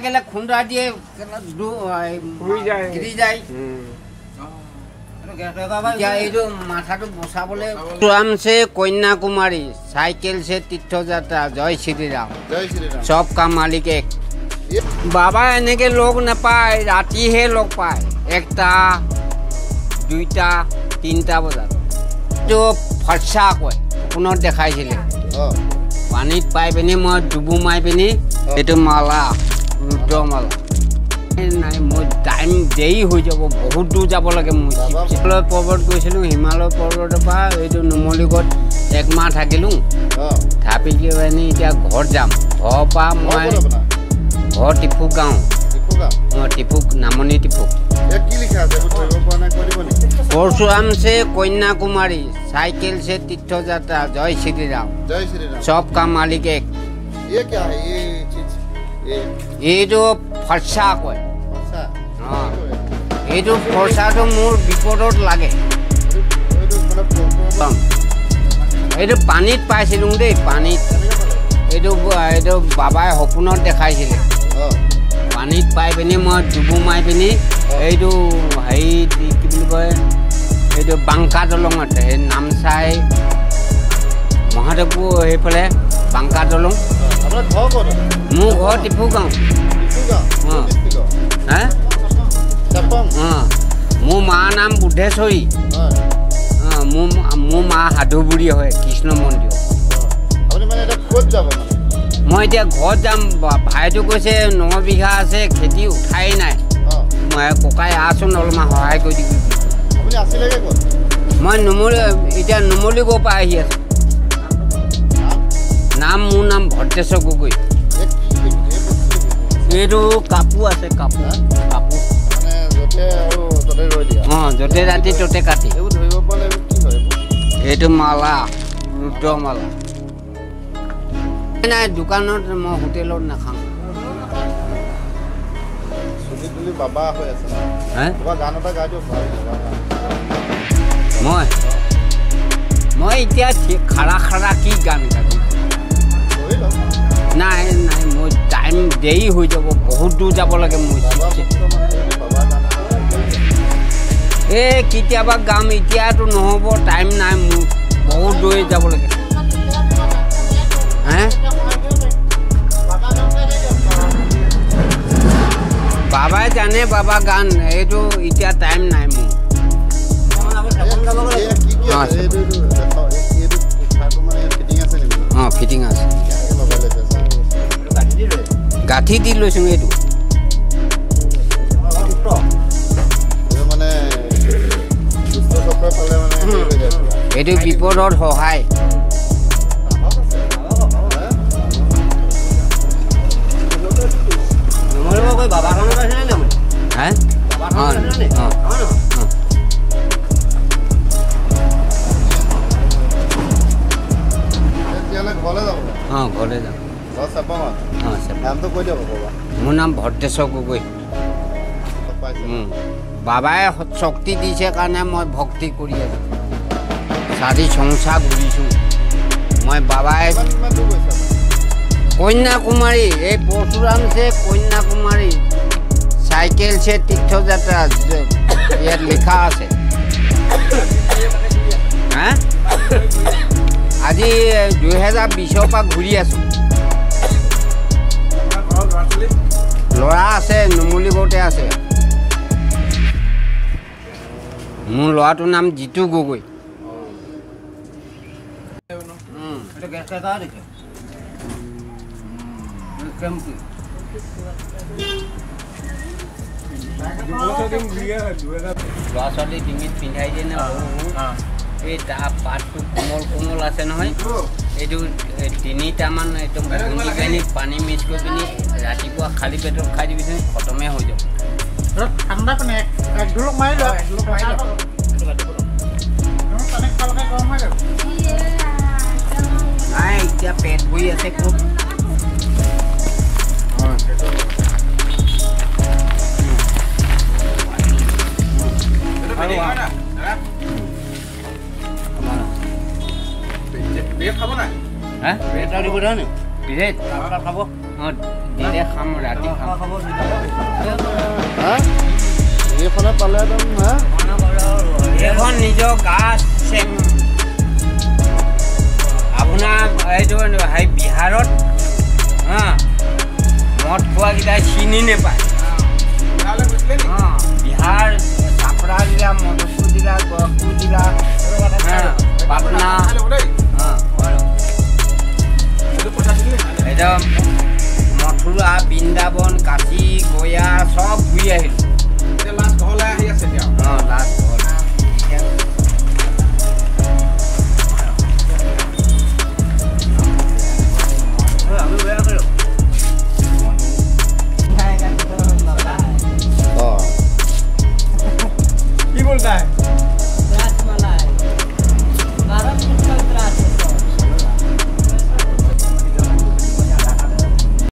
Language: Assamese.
গেলে খুন্দা দিয়ে গিৰি যায় মাথাটো বচাবলৈ आरामसे कन्याकुमारी साइकिल से तीर्थ यात्रा जय श्री राम सब का मालिक एक बाबा এনেকে লগ নাপায় ৰাতিহে লগ পায় 1টা 2টা 3টা বজাত তো ফৰসা কয় পুনৰ দেখাইছিলে পানীত পাই পিনি মই ডুবু মাই পিনি এটো মালা ৰুদ্ৰ মালা নাই মই টাইম দেই হৈ যাব বহুত দূৰ যাব লাগে মই হিমালয় পৰ্বত গৈছিলো হিমালয় পৰ্বতৰ পৰা এইটো নুমলীগড় 1 মাহ থাকিলো থাপি গেনি এতিয়া ঘৰ যাম ঘৰ পা মই ঘৰ টিপু গাঁও টিপুক নামনি টিপুক কি লিখা আছে परशुराम से कन्याकुमारी साइकिल से तीर्थ यात्रा जय श्री राम सब का मालिक एक ये क्या है ये चीज ये जो फरसा कय हां ये जो फरसा तो मोर विपदत लागे ये जो पानीत पाइছিলুং দে पानीत एदो बाबाय हपुनत देखाइছিলে पानीत पाइ पिनि মই ডুবু মাই পিনি এইটো হেই কি বুলি কয় এইটো বাংকা দলং আছে নামচাই মহাদেৱপুৰ এইফালে বাংকা দলং আপোনাৰ ঘৰ ক'ত মোৰ ঘৰ টিপু গাঁও হ্যাঁ মোৰ মা নাম বুদ্ধেশ্বৰী মোৰ মা হাদুবুৰী হয় কৃষ্ণ মন্দিৰ আপুনি মানে এটা ক'ত যাব মানে মই এতিয়া ঘৰত যাম ভাইটো কৈছে 9 বিঘা আছে খেতি উঠাই নাই মই ককাই আছো নলমা সহায় কৰি দিবি আপুনি আছিলেগে ক'ত মই এতিয়া নুমলী গৈ পা আহি আছো নাম মোৰ নাম ভট্টেশ্বৰ গগৈ এইটো কাপু আছে কাপু মানে যতে আৰু ততে ৰৈ দিয়া যতে ৰাতি ততে কাটি এইবোৰ ধৰিব পালে কি হয় এইটো মালা ৰুদ্ৰ মালা নাই দোকানত মই হোটেলত নাখাম সুজিতুলি বাবা হৈ আছে হে বাবা গান এটা গাই দিও ভাল মই এতিয়া খাৰা কি গান গাবি নাই মই টাইম দেই হৈ যাব বহুত দূৰ যাব লাগে মই কেতিয়াবা গাম এতিয়াতো নহ'ব টাইম নাই মোৰ বহুত দূৰ যাব লাগে হে বাবাই জানে বাবা গান এইটো এতিয়া টাইম নাই মোৰ ফিটিং আছে গাঠি দি লৈছোঁ এইটো এইটো বিপদত সহায় ঘৰলৈ যাম মোৰ নাম ভট্টেশ্বৰ গগৈ বাবাই শক্তি দিছে কাৰণে মই ভক্তি কৰি আছো চাৰি সংসাৰ ঘূৰিছোঁ মই বাবাই कन्याकुमारी ये परशुराम से कन्याकुमारी साइकिल से तीर्थ यात्रा ये लिखा आछे हाँ आज 2020 पा घूरी आसो लड़ा आछे नुमलीगढ़ते आछे मोर लड़ाटोर नाम जितु गगৈ ল'ৰা ছোৱালী ডিঙিত পিন্ধাই দিয়ে নে এই তাৰ পাতটো কোমল কোমল আছে নহয় এইটো 3টামান একদম পানী মিক্স কৰি পিনি ৰাতিপুৱা খালী পেটত খাই দিবিচোন খতমে হৈ যাব ঠাণ্ডা পানী এক ঢোলক মাৰি লোৱা নাই এতিয়া পেট ভৰি আছে খুব বিয়ে খাব না হ্যাঁ বিয়েটা দিব না বিয়ে খাব দিনে খাম ৰাতি খাম এইখনে পালে একদম হা এখন নিজৰ গাছ চেং আপোনাৰ এইটো বিহাৰত মদ খোৱাকেইটাই চিনি নেপায় বিহাৰ চাপৰা জিলা মধুপুৰ জিলা গহপুৰ জিলা পাটনা একদম মথুৰা বৃন্দাবন কাশী গয়া চব ঘূৰি আহিলোঁ লাষ্ট